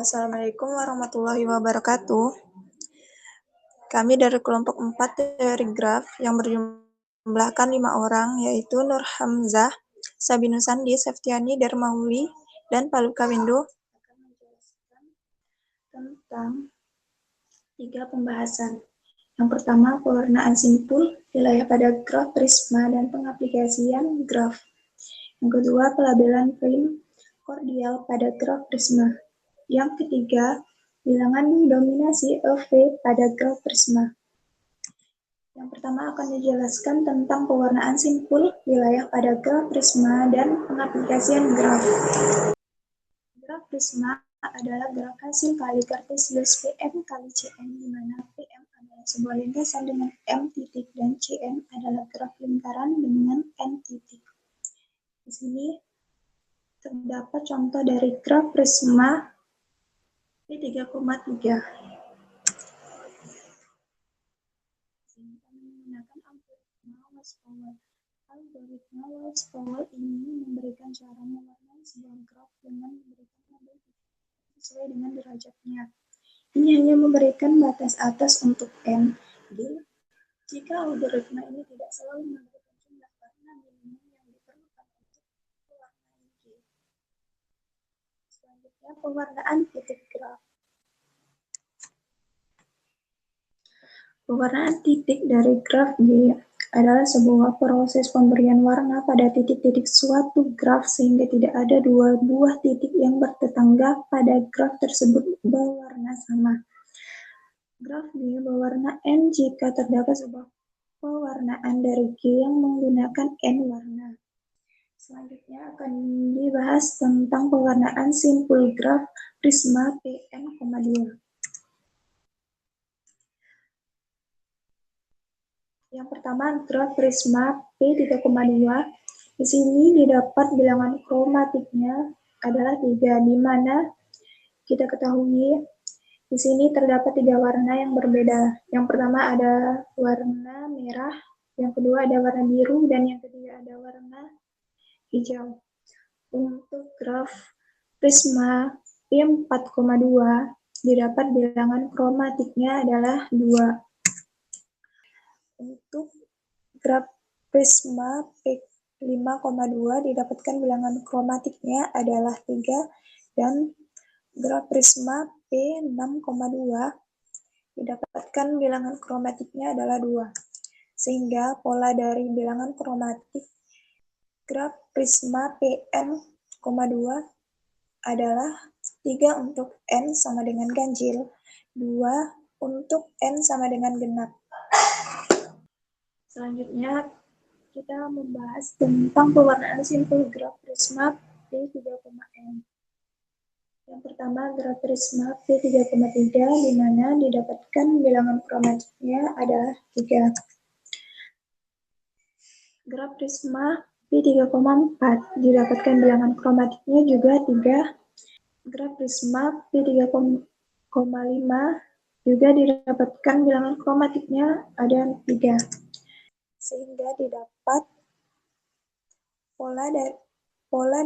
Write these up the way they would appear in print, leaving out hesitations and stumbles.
Assalamualaikum warahmatullahi wabarakatuh. Kami dari kelompok 4 dari graf yang berjumlahkan 5 orang, yaitu Nur Hamzah, Sabinu Sandi, Septiani Darmauli, dan Paluka Windu, akan menjelaskan tentang 3 pembahasan. Yang pertama, pewarnaan simpul, wilayah pada graf prisma, dan pengaplikasian graf. Yang kedua, pelabelan primordial pada graf prisma. Yang ketiga, bilangan dominasi EV pada graf prisma. Yang pertama akan dijelaskan tentang pewarnaan simpul, wilayah pada graf prisma, dan pengaplikasian graf. Graf prisma adalah graf hasil kali Cartesius PM kali Cn, di mana PM adalah sebuah lintasan dengan M titik dan Cn adalah graf lingkaran dengan N titik. Di sini terdapat contoh dari graf prisma P3,3. Menggunakan algoritma Walsh-Fowler. Algoritma Walsh-Fowler ini memberikan cara mewarnai sebuah graf dengan memberikan label sesuai dengan derajatnya. Ini hanya memberikan batas atas untuk N. Jika algoritma ini tidak selalu memberikan jumlah warna minimum yang diperlukan untuk mewarnai G. Selanjutnya, pewarnaan titik graf. Pewarnaan titik dari graf G adalah sebuah proses pemberian warna pada titik-titik suatu graf sehingga tidak ada dua buah titik yang bertetangga pada graf tersebut berwarna sama. Graf G berwarna N jika terdapat sebuah pewarnaan dari G yang menggunakan N warna. Selanjutnya akan dibahas tentang pewarnaan simpul graf prisma Pn,2. Yang pertama, graf prisma P3,2. Di sini didapat bilangan kromatiknya adalah 3, di mana kita ketahui di sini terdapat 3 warna yang berbeda. Yang pertama ada warna merah, yang kedua ada warna biru, dan yang ketiga ada warna hijau. Untuk graf prisma P4,2 didapat bilangan kromatiknya adalah 2. Untuk graf prisma P5,2 didapatkan bilangan kromatiknya adalah 3, dan graf prisma P6,2 didapatkan bilangan kromatiknya adalah 2. Sehingga pola dari bilangan kromatik graf prisma Pn,2 adalah 3 untuk N sama dengan ganjil, 2 untuk N sama dengan genap. Selanjutnya, kita membahas tentang pewarnaan simpul graf prisma P3,N. Yang pertama, graf prisma P3,3, di mana didapatkan bilangan kromatiknya adalah 3. Graf prisma P3,4 didapatkan bilangan kromatiknya juga 3. Graf prisma P3,5 juga didapatkan bilangan kromatiknya ada 3. Sehingga didapat pola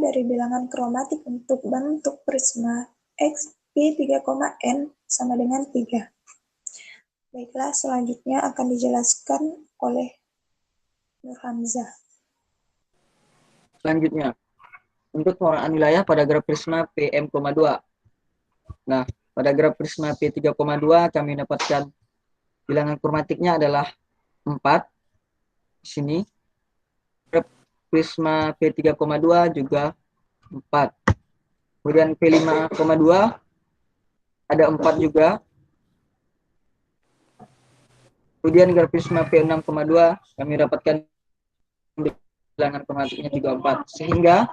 dari bilangan kromatik untuk bentuk prisma X P3,N sama dengan 3. Baiklah, selanjutnya akan dijelaskan oleh Nur Hamzah. Selanjutnya, untuk pewarnaan wilayah pada graf prisma PM,2. Nah, pada graf prisma P3,2 kami dapatkan bilangan kromatiknya adalah 4. Di sini graf prisma P3,2 juga 4. Kemudian P5,2 ada 4 juga. Kemudian graf prisma P6,2 kami dapatkan bilangan kromatiknya juga 4. Sehingga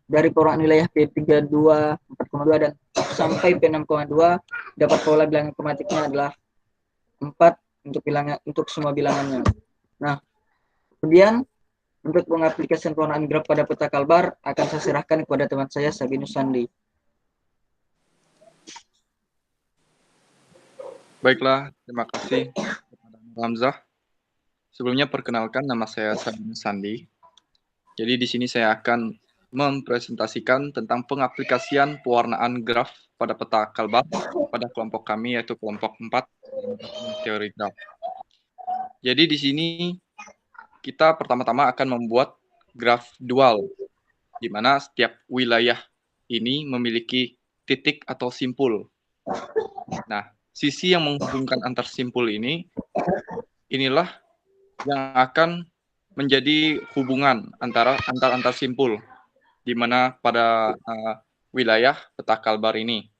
dari pewarnaan wilayah P32, 4,2 dan sampai P6,2 dapat pola bilangan kromatiknya adalah 4, untuk semua bilangannya. Nah, kemudian untuk pengaplikasian pewarnaan graf pada peta kalbar akan saya serahkan kepada teman saya Sabinus Sandi. Baiklah, terima kasih kepada Hamzah. Sebelumnya perkenalkan, nama saya Sabinus Sandi. Jadi di sini saya akan mempresentasikan tentang pengaplikasian pewarnaan graf pada peta kalbar pada kelompok kami, yaitu kelompok 4 teori graf. Jadi di sini kita pertama-tama akan membuat graf dual, di mana setiap wilayah ini memiliki titik atau simpul. Nah, sisi yang menghubungkan antar simpul inilah yang akan menjadi hubungan antar simpul, di mana pada wilayah peta kalbar ini.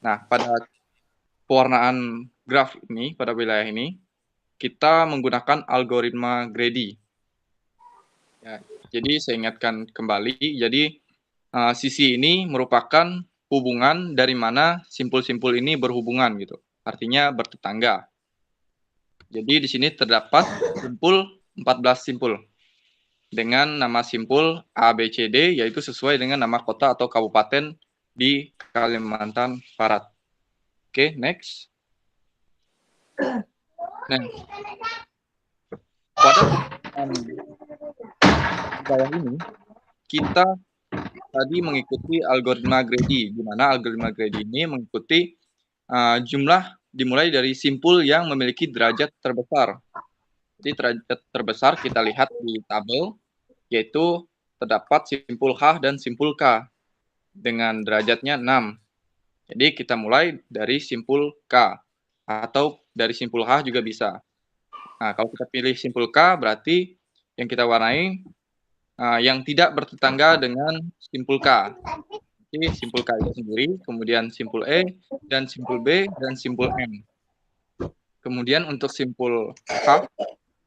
Nah, pada pewarnaan graf ini, pada wilayah ini, kita menggunakan algoritma Grady. Ya, jadi saya ingatkan kembali, jadi sisi ini merupakan hubungan dari mana simpul-simpul ini berhubungan gitu. Artinya bertetangga. Jadi di sini terdapat simpul 14 simpul dengan nama simpul A, B, C, D, yaitu sesuai dengan nama kota atau kabupaten di Kalimantan Barat. Oke, next. Nah, pada wilayah ini kita tadi mengikuti algoritma Grady, di mana algoritma Grady ini mengikuti jumlah dimulai dari simpul yang memiliki derajat terbesar. Jadi derajat terbesar kita lihat di tabel, yaitu terdapat simpul H dan simpul K dengan derajatnya 6. Jadi kita mulai dari simpul K, atau dari simpul H juga bisa. Nah, kalau kita pilih simpul K, berarti yang kita warnai yang tidak bertetangga dengan simpul K. Jadi simpul K itu sendiri, kemudian simpul E, dan simpul B, dan simpul M. Kemudian untuk simpul H,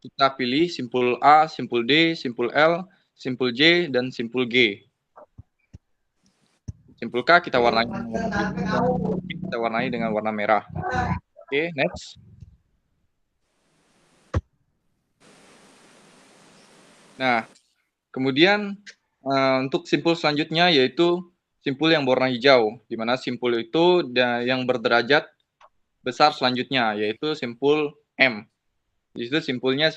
kita pilih simpul A, simpul D, simpul L, simpul J, dan simpul G. Simpul K kita warnai dengan warna biru, dan kita warnai dengan warna merah. Oke, next. Nah, kemudian untuk simpul selanjutnya yaitu simpul yang berwarna hijau, di mana simpul itu yang berderajat besar selanjutnya, yaitu simpul M. Di situ simpulnya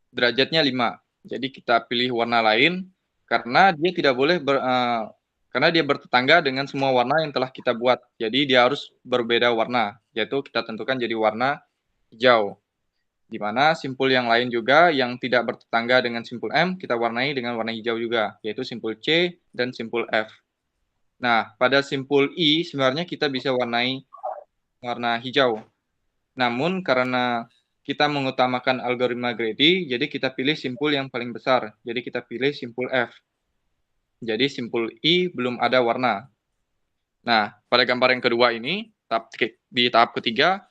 derajatnya 5. Jadi kita pilih warna lain karena dia tidak boleh karena dia bertetangga dengan semua warna yang telah kita buat. Jadi dia harus berbeda warna, yaitu kita tentukan jadi warna hijau. Di mana simpul yang lain juga yang tidak bertetangga dengan simpul M, kita warnai dengan warna hijau juga, yaitu simpul C dan simpul F. Nah, pada simpul I sebenarnya kita bisa warnai warna hijau. Namun karena kita mengutamakan algoritma Grady, jadi kita pilih simpul yang paling besar. Jadi kita pilih simpul F. Jadi simpul I belum ada warna. Nah, pada gambar yang kedua ini, di tahap ketiga,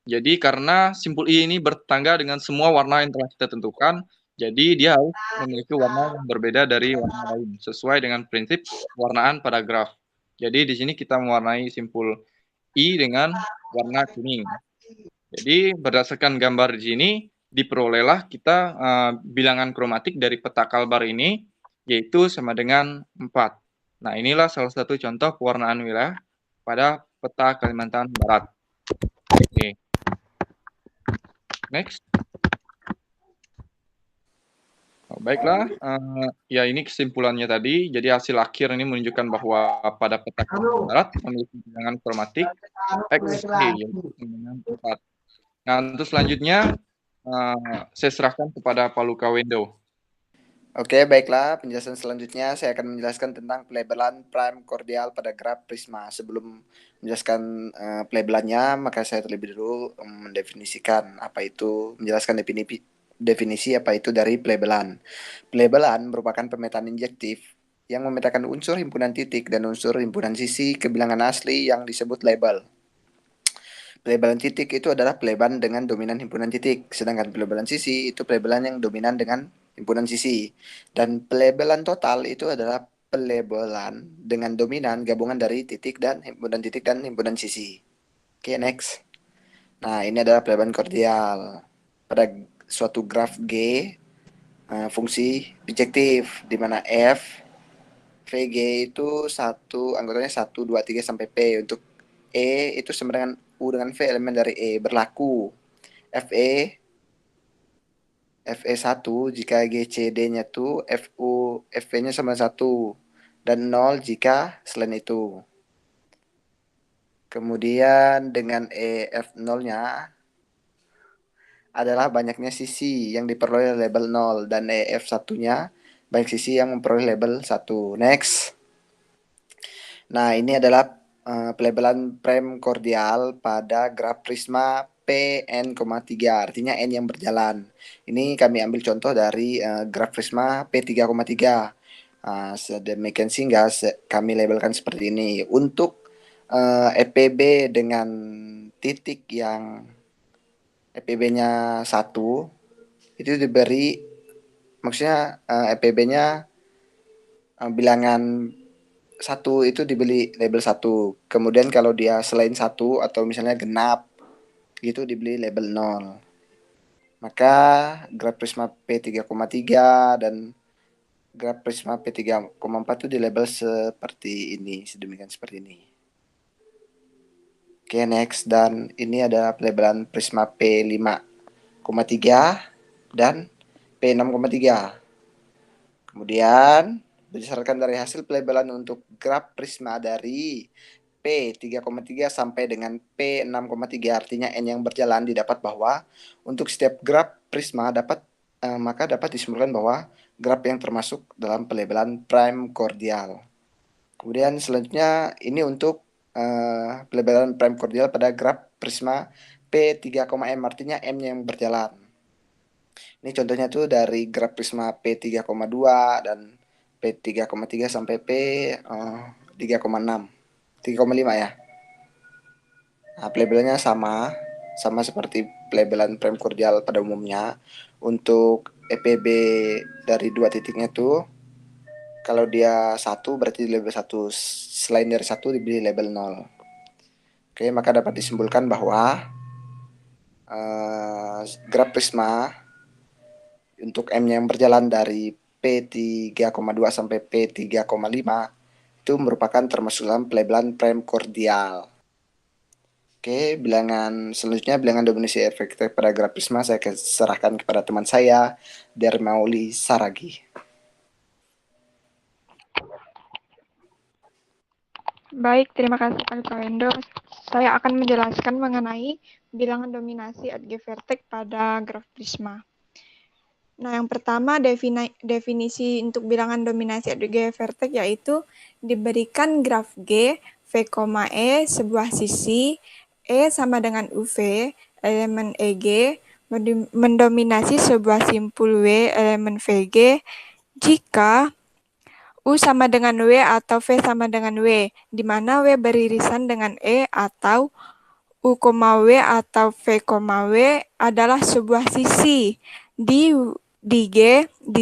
jadi karena simpul I ini bertetangga dengan semua warna yang telah kita tentukan, jadi dia harus memiliki warna yang berbeda dari warna lain, sesuai dengan prinsip warnaan pada graf. Jadi di sini kita mewarnai simpul I dengan warna kuning. Jadi berdasarkan gambar di sini, diperolehlah kita bilangan kromatik dari peta kalbar ini, yaitu sama dengan 4. Nah, inilah salah satu contoh pewarnaan wilayah pada peta Kalimantan Barat. Oke. Next. Baiklah, ya ini kesimpulannya tadi. Jadi hasil akhir ini menunjukkan bahwa pada peta Kalimantan Barat memiliki bilangan kromatik XG, yaitu dengan 4. Nah, untuk selanjutnya, saya serahkan kepada Pak Luka Wendo. Oke, baiklah. Penjelasan selanjutnya saya akan menjelaskan tentang pelabelan prime kordial pada graf prisma. Sebelum menjelaskan pelabelannya, maka saya terlebih dahulu mendefinisikan menjelaskan definisi apa itu dari pelabelan. Pelabelan merupakan pemetaan injektif yang memetakan unsur himpunan titik dan unsur himpunan sisi ke bilangan asli yang disebut label. Pelabelan titik itu adalah pelabelan dengan dominan himpunan titik, sedangkan pelabelan sisi itu pelabelan yang dominan dengan himpunan sisi. Dan pelabelan total itu adalah pelabelan dengan dominan gabungan dari titik dan himpunan sisi. Oke, next. Nah, ini adalah pelebaran kordial. Pada suatu graf G, fungsi bijektif, di mana F, VG itu anggotanya 1, 2, 3, sampai P. Untuk E itu sama dengan U dengan V, elemen dari E. Berlaku FE 1 jika GCD-nya itu FV-nya sama 1. Dan 0 jika selain itu. Kemudian dengan EF0-nya adalah banyaknya sisi yang diperoleh label 0 dan EF1-nya banyak sisi yang memperoleh label 1. Next. Nah, ini adalah pelabelan prem kordial pada graf prisma Pn,3, artinya N yang berjalan. Ini kami ambil contoh dari graf prisma P3,3. Sedemikian sehingga kami labelkan seperti ini. Untuk EPB dengan titik yang EPB-nya 1 itu diberi, maksudnya EPB-nya bilangan 1 itu dibeli label 1. Kemudian kalau dia selain 1 atau misalnya genap gitu dibeli label 0. Maka graf prisma P3,3 dan graf prisma P3,4 itu di label seperti ini, sedemikian seperti ini. Oke, next. Dan ini ada pelabelan prisma P5,3 dan P6,3. Kemudian berdasarkan dari hasil pelabelan untuk graf prisma dari P3,3 sampai dengan P6,3, artinya N yang berjalan, didapat bahwa untuk setiap graf prisma maka dapat disimpulkan bahwa graf yang termasuk dalam pelabelan prime kordial. Kemudian selanjutnya ini untuk pelabelan prime kordial pada graf prisma P3,M, artinya M yang berjalan. Ini contohnya tuh dari graf prisma P3,2 dan P3,3 sampai P3,6, 3,5 ya. Nah, pelabelannya sama seperti pelabelan prime kordial pada umumnya. Untuk EPB dari dua titiknya tuh, kalau dia 1 berarti di label 1, selain dari 1 diberi label 0. Oke, maka dapat disimpulkan bahwa graf prisma untuk M yang berjalan dari P3,2 sampai P3,5 itu merupakan termasuk dalam pelabelan prime kordial. Oke, bilangan selanjutnya, bilangan dominasi efektif pada graf prisma saya serahkan kepada teman saya, Dermauli Saragi. Baik, terima kasih Pak Wendo. Saya akan menjelaskan mengenai bilangan dominasi G vertex pada graf prisma. Nah, yang pertama definisi untuk bilangan dominasi G vertex yaitu diberikan graf G, V, E sebuah sisi, E sama dengan UV, elemen EG, mendominasi sebuah simpul W, elemen VG, jika U sama dengan W atau V sama dengan W, di mana W beririsan dengan E atau U, W atau V, W adalah sebuah sisi di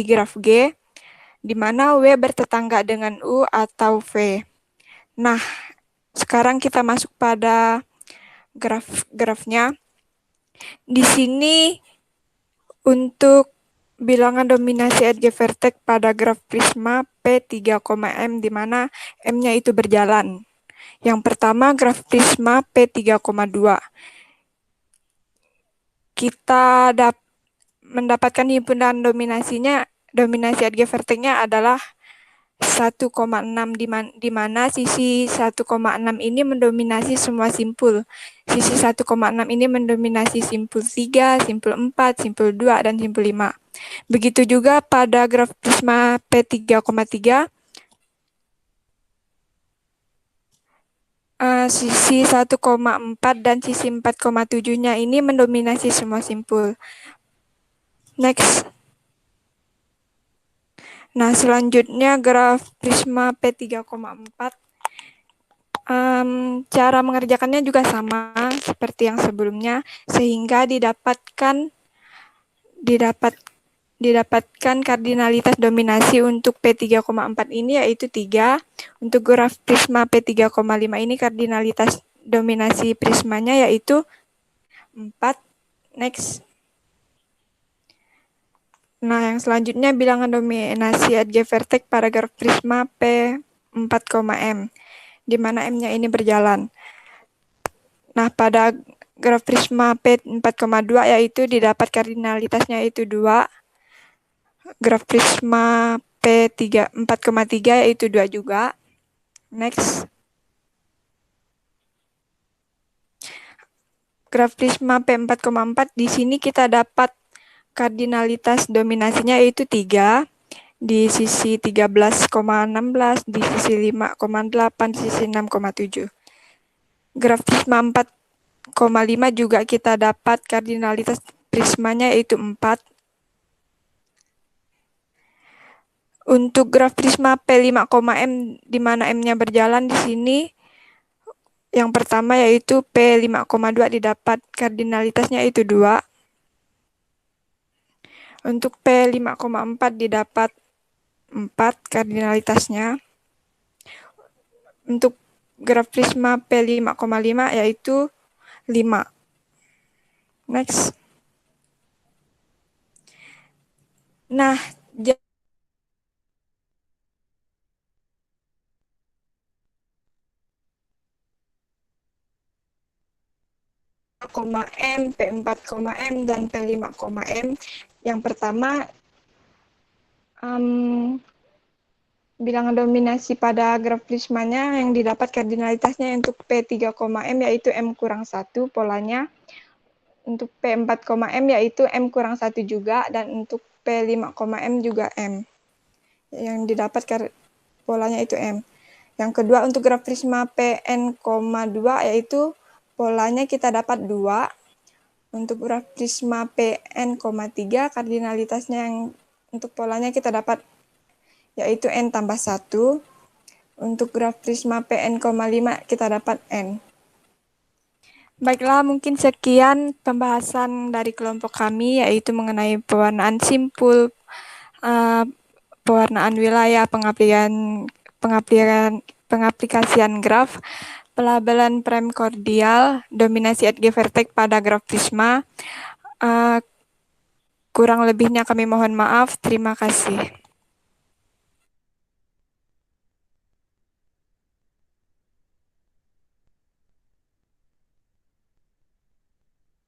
graf G, di mana W bertetangga dengan U atau V. Nah, sekarang kita masuk pada grafnya. Di sini untuk bilangan dominasi G vertex pada graf prisma P3,M, di mana M-nya itu berjalan. Yang pertama, graf prisma P3,2. Kita mendapatkan himpunan dominasinya, dominasi G vertex-nya adalah 1,6, di mana sisi 1,6 ini mendominasi semua simpul. Sisi 1,6 ini mendominasi simpul 3, simpul 4, simpul 2, dan simpul 5. Begitu juga pada graf prisma P3,3, sisi 1,4 dan sisi 4,7-nya ini mendominasi semua simpul. Next. Nah, selanjutnya graf prisma P3,4. Cara mengerjakannya juga sama seperti yang sebelumnya, sehingga didapatkan kardinalitas dominasi untuk P3,4 ini yaitu 3. Untuk graf prisma P3,5 ini kardinalitas dominasi prismanya yaitu 4. Next. Nah, yang selanjutnya bilangan dominasi G vertex pada graf prisma P4,M, di mana M-nya ini berjalan. Nah, pada graf prisma P4,2 yaitu didapat kardinalitasnya yaitu 2. Graf prisma P4,3 yaitu 2 juga. Next. Graf prisma P4,4 di sini kita dapat kardinalitas dominasinya yaitu 3, di sisi 13,16, di sisi 5,8, di sisi 6,7. Graf prisma 4,5 juga kita dapat kardinalitas prismanya yaitu 4. Untuk graf prisma P5,M di mana M-nya berjalan di sini yang pertama yaitu P5,2 didapat kardinalitasnya yaitu 2. Untuk P5,4 didapat 4 kardinalitasnya. Untuk graf prisma P5,5 yaitu 5. Next. Nah, M, P4,M, dan P5,M. Yang pertama, bilangan dominasi pada graf prismanya yang didapat kardinalitasnya untuk P3,M yaitu M-1 polanya. Untuk P4,M yaitu M-1 juga, dan untuk P5,M juga M. Yang didapat polanya itu M. Yang kedua, untuk graf prisma Pn,2 yaitu polanya kita dapat 2. Untuk graf prisma Pn,3 kardinalitasnya yang untuk polanya kita dapat yaitu N tambah 1. Untuk graf prisma Pn,5 kita dapat N. Baiklah, mungkin sekian pembahasan dari kelompok kami, yaitu mengenai pewarnaan simpul, pewarnaan wilayah, pengaplikasian graf, pelabelan prime kordial, dominasi G vertex pada graf prisma. Kurang lebihnya kami mohon maaf. Terima kasih.